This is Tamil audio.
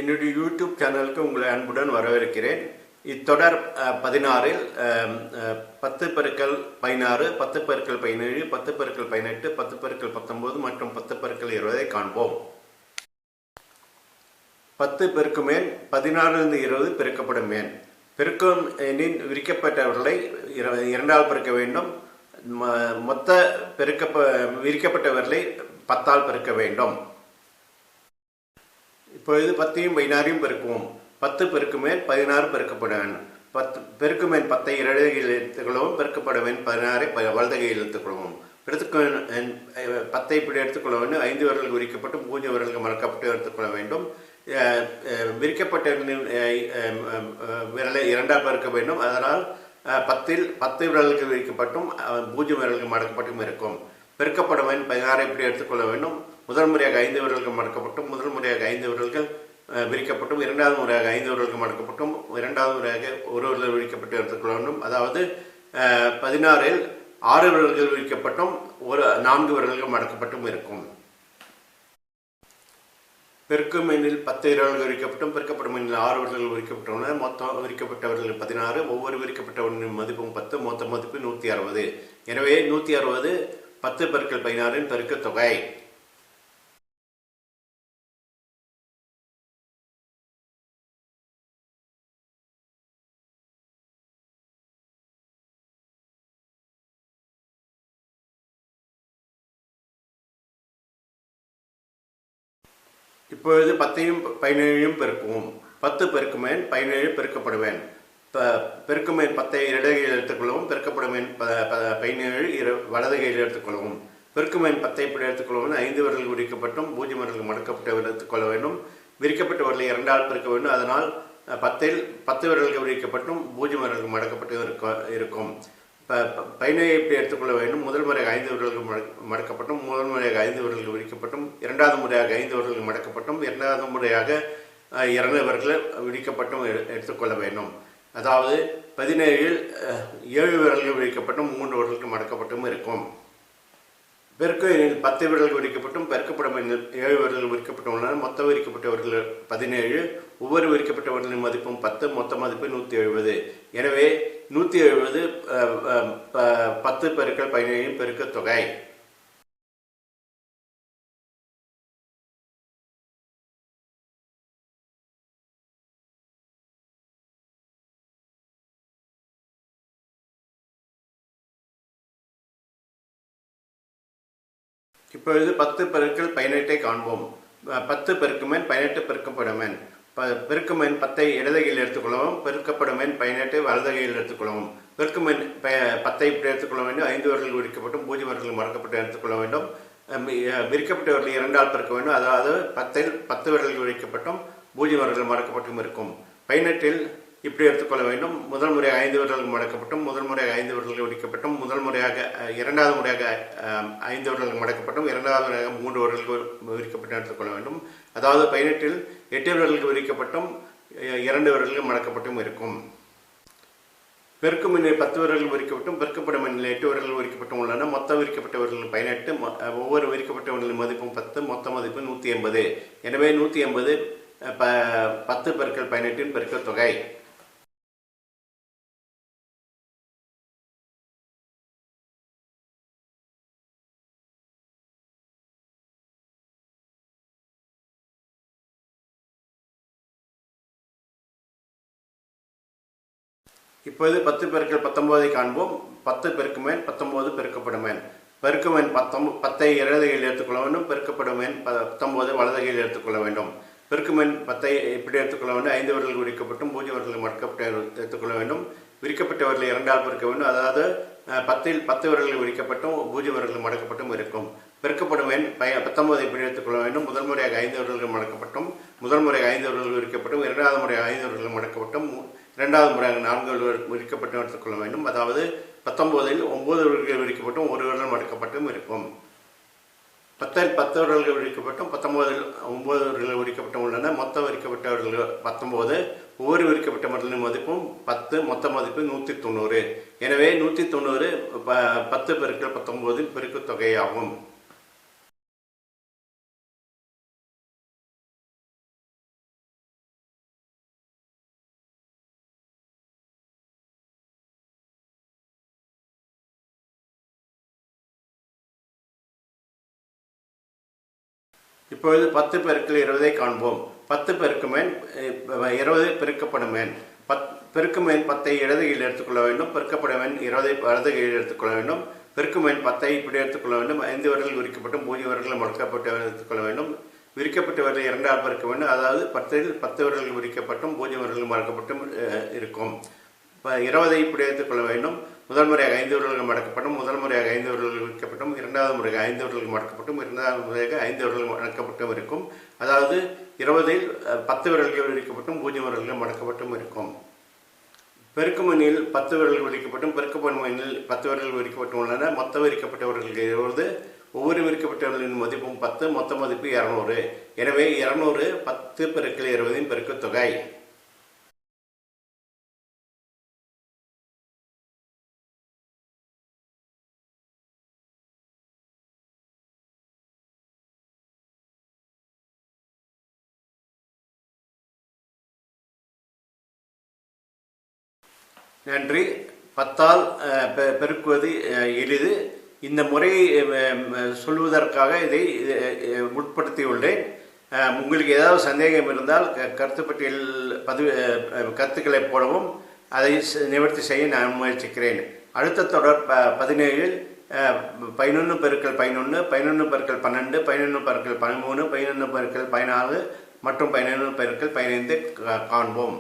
என்னுடைய யூடியூப் சேனலுக்கு உங்களை அன்புடன் வரவேற்கிறேன். இத்தொடர் 16இல் 10 பெருக்கல் 16, 10 பெருக்கல் 17, 10 பெருக்கல் 18, 10 பெருக்கல் 19 மற்றும் 10 பெருக்கல் 20 காண்போம். 10 பெருக்கும் எண் 16 20 பெருக்கப்படும் எண். பெருக்கும் எண்ணின் விரிக்கப்பட்டவர்களை இரண்டால் பெருக்க வேண்டும். மொத்த விரிக்கப்பட்டவர்களை 10ஆல் பெருக்க வேண்டும். இப்பொழுது 10ஐயும் 16ஐயும் பெருக்குவோம். 10 பெருக்கும் எண் 16 பெருக்கப்பட வேண்டும். 10 பெருக்கும் எண் 10ஐ இடது கையில் எடுத்துக்கொள்ளவும், பெருக்கப்பட எண் 16ஐ வலது கையில் எடுத்துக்கொள்ளவும். 10ஐ இப்படி எடுத்துக்கொள்ள வேண்டும். 5 விரல்கள் விரிக்கப்பட்டு 0 விரல்கள் மறக்கப்பட்டு எடுத்துக்கொள்ள வேண்டும். விரிக்கப்பட்ட விரலை இரண்டாக பெருக்க வேண்டும். அதனால் 10இல் 10 விரல்கள் விரிக்கப்பட்டும் 0 விரல்கள் மடக்கப்பட்டும் இருக்கும். பெருக்கப்படும் எண் 16ஐ இப்படி எடுத்துக்கொள்ள வேண்டும். முதல் முறையாக 5 விரல்கள் மடக்கப்பட்டும், முதல் முறையாக 5 விரல்கள் விரிக்கப்பட்டும், இரண்டாவது முறையாக 5 விரல்கள் மடக்கப்பட்டும், இரண்டாவது முறையாக ஒரு விரல் விரிக்கப்பட்டு எடுத்துக்கொள்ள வேண்டும். அதாவது 16இல் 6 விரல்கள் விரிக்கப்பட்டும் 4 விரல்கள் மடக்கப்பட்டும் இருக்கும். பெருக்கும் எண்ணில் 10 விரல்கள் விரிக்கப்பட்டும், பெருக்கப்படும் எண்ணில் 6 விரல்கள் விரிக்கப்பட்டுள்ளன. மொத்தம் விரிக்கப்பட்டவர்கள் 16. ஒவ்வொரு விரிக்கப்பட்டவர்களின் மதிப்பும் 10. மொத்த மதிப்பு 160. எனவே 160 10 பெருக்கல் 16 பெருக்க தொகை. இப்பொழுது 10ஐயும் 17ஐயும் பெருக்குவோம். 10 பெருக்கும் எண் 17 பெருக்கப்படுவேன். பெருக்கும் எண் 10ஐ இடது கையில் எடுத்துக்கொள்ளவும், பெருக்கப்படும் எண் 17 வலது கையில் எடுத்துக்கொள்ளவும். பெருக்கும் எண் 10ஐ இப்படி எடுத்துக்கொள்ளவும். 5 விரல்கள் விரிக்கப்பட்டும் 0 விரல்கள் மடக்கப்பட்டு எடுத்துக்கொள்ள வேண்டும். விரிக்கப்பட்ட விரலை இரண்டால் பெருக்க வேண்டும். அதனால் 10இல் 10 விரல்கள் விரிக்கப்பட்டும் 0 விரல்கள் மடக்கப்பட்டு இருக்கும். 17ஐ இப்படி எடுத்துக்கொள்ள வேண்டும். முதல் முறையாக 5 விரல்கள் மடக்கப்பட்டும், முதல் முறையாக 5 விரல்கள் விரிக்கப்பட்டும், இரண்டாவது முறையாக 5 விரல்கள் மடக்கப்பட்டும், இரண்டாவது முறையாக 2 விரல்கள் விரிக்கப்பட்டும் எடுத்துக்கொள்ள வேண்டும். அதாவது 17இல் 7 விரல்கள் விரிக்கப்பட்டும் 3 விரல்கள் மடக்கப்பட்டும் இருக்கும். பெருக்கு எண்ணில் 10 விரல்கள் விரிக்கப்பட்டும், பெருக்கப்படும் எண்ணில் 7 விரல்கள் விரிக்கப்பட்டுள்ளன. மொத்த விரிக்கப்பட்டவர்கள் 17. ஒவ்வொரு விரிக்கப்பட்டவர்களின் மதிப்பும் 10. மொத்த மதிப்பு 170. எனவே 170 10 பெருக்கல் 17 பெருக்க தொகை. இப்பொழுது 10 பெருக்கல் 18ஐ காண்போம். 10 பெருக்கும் எண் 18 பெருக்கப்படும் எண். பெருக்கும் எண் 10ஐ இடது கையில் எடுத்துக்கொள்ளவும், பெருக்கப்படும் எண் 18ஐ வலது கையில் எடுத்துக்கொள்ளவும். பெருக்கும் எண் 10ஐ இப்படி எடுத்துக்கொள்ள வேண்டும். 5 விரல்கள் விரிக்கப்பட்டும் 0 விரல்கள் மடக்கப்பட்டு எடுத்துக்கொள்ள வேண்டும். விரிக்கப்பட்டவர்கள் இரண்டால் பெருக்க வேண்டும். அதாவது 10இல் 10 விரல்கள் விரிக்கப்பட்டும் 0 விரல்கள் மடக்கப்பட்டும் இருக்கும். 18இல் இப்படி எடுத்துக்கொள்ள வேண்டும். முதல் முறையாக 5 விரல்கள் மடக்கப்பட்டும், முதல் முறையாக 5 விரல்கள் விரிக்கப்பட்டும், முதல் முறையாக இரண்டாவது முறையாக 5 விரல்கள் மடக்கப்பட்டும், இரண்டாவது முறையாக 3 விரல்கள் விரிக்கப்பட்டு எடுத்துக்கொள்ள வேண்டும். அதாவது 18இல் 8 விரல்கள் விரிக்கப்பட்டும் 2 விரல்கள் மடக்கப்பட்டும் இருக்கும். பெருக்கும் எண்ணில் 10 விரல்கள் விரிக்கப்பட்டும், பெருக்கப்படும் எண்ணில் 8 விரல்கள் விரிக்கப்பட்டும் உள்ளன. மொத்த விரிக்கப்பட்டவர்கள் 18. ஒவ்வொரு விரிக்கப்பட்டவர்களின் மதிப்பும் 10. மொத்த மதிப்பு 180. எனவே 180 10 பெருக்கல் 18 பெருக்க தொகை. இப்போது 10 பெருக்கல் 19ஐ காண்போம். 10 பெருக்கும் எண் 19 பெருக்கப்படும் எண். பெருக்கும் எண் 10ஐ இடது கையில் எடுத்துக்கொள்ள வேண்டும். பெருக்கப்படும் எண் 19 வலது கையில் எடுத்துக்கொள்ள வேண்டும். பெருக்கும் எண் 10ஐ இப்படி எடுத்துக்கொள்ள வேண்டும். 5 விரல்கள் விரிக்கப்பட்டும் 0 விரல்கள் மடக்கப்பட்டு எடுத்துக்கொள்ள வேண்டும். விரிக்கப்பட்டவர்களை இரண்டால் பெருக்க வேண்டும். அதாவது 10இல் 10 விரல்கள் விரிக்கப்பட்டும் 0 விரல்கள் மடக்கப்பட்டும் இருக்கும். பெருக்கப்படும் எண் 19ஐ இப்படி எடுத்துக்கொள்ள வேண்டும். முதல் முறையாக 5 விரல்கள் மடக்கப்பட்டும், முதல் முறையாக 5 விரல்கள் விரிக்கப்பட்டும், இரண்டாவது முறையாக 5 விரல்கள் மடக்கப்பட்டும், இரண்டாவது முறையாக 4 விரல்கள் விரிக்கப்பட்டும் எடுத்துக்கொள்ள வேண்டும். அதாவது 19இல் 9 விரல்கள் விரிக்கப்பட்டும் 1 விரல் மடக்கப்பட்டும் இருக்கும். 10இல் 10 விரல்கள் விரிக்கப்பட்டும் 19இல் 9 விரல்கள் விரிக்கப்பட்டும் உள்ளன. மொத்த விரிக்கப்பட்டவர்கள் 19. ஒவ்வொரு விரிக்கப்பட்டவர்களின் மதிப்பும் 10. மொத்த மதிப்பு 190. எனவே 190 10 பெருக்கல் 19 பெருக்கு தொகையாகும். இப்பொழுது 10 பெருக்கல் 20 காண்போம். 10 பெருக்குமேன் 20 பெருக்கப்படுமேன். பெருக்குமேன் 10 இடது கையில் எடுத்துக்கொள்ள வேண்டும். பெருக்கப்படுமேன் 20 வலது கையில் எடுத்துக்கொள்ள வேண்டும். பெருக்குமேன் 10 இப்படி எடுத்துக்கொள்ள வேண்டும். 5 விரல்கள் விரிக்கப்பட்டும் 0 விரல்கள் மடக்கப்பட்டு எடுத்துக்கொள்ள வேண்டும். விரிக்கப்பட்ட விரல் 2ஆல் பெருக்க வேண்டும். அதாவது 10 விரல்கள் விரிக்கப்பட்டும் 0 விரல்கள் மடக்கப்பட்டும் இருக்கும். 20 இப்படி எடுத்துக்கொள்ள வேண்டும். முதல் முறையாக 5 விரல்கள் மடக்கப்பட்டும், முதல் முறையாக 5 விரல்கள் விரிக்கப்பட்டும், இரண்டாவது முறையாக 5 விரல்கள் மடக்கப்பட்டும், இரண்டாவது முறையாக 5 விரல்கள் மடக்கப்பட்டும் இருக்கும். அதாவது 20இல் 10 விரல்கள் விரிக்கப்பட்டும் 0 விரல்கள் மடக்கப்பட்டும் இருக்கும். பெருக்குமணியில் 10 விரல்கள் விரிக்கப்பட்டும் பெருக்குமணியில் 10 விரல்கள் விரிக்கப்பட்டும் உள்ளன. மொத்த விரிக்கப்பட்டவர்களுக்கு 20. ஒவ்வொரு விரிக்கப்பட்டவர்களின் மதிப்பும் 10. மொத்த மதிப்பு 200. எனவே 200 10 பெருக்கல் 20 பெருக்குத் தொகை. நன்றி. 10ஆல் பெருக்குவது எளிது. இந்த முறையை சொல்வதற்காக இதை உட்படுத்தியுள்ளேன். உங்களுக்கு ஏதாவது சந்தேகம் இருந்தால் கருத்து பட்டியல் கருத்துக்களை போடவும் அதை நிவர்த்தி செய்ய நான் முயற்சிக்கிறேன். அடுத்த தொடர் 17இல் 11 பெருக்கல் 11, 11 பெருக்கல் 12, 11 பெருக்கல் 13, 11 பெருக்கல் 14 மற்றும் 11 பெருக்கல் 15 காண்போம்.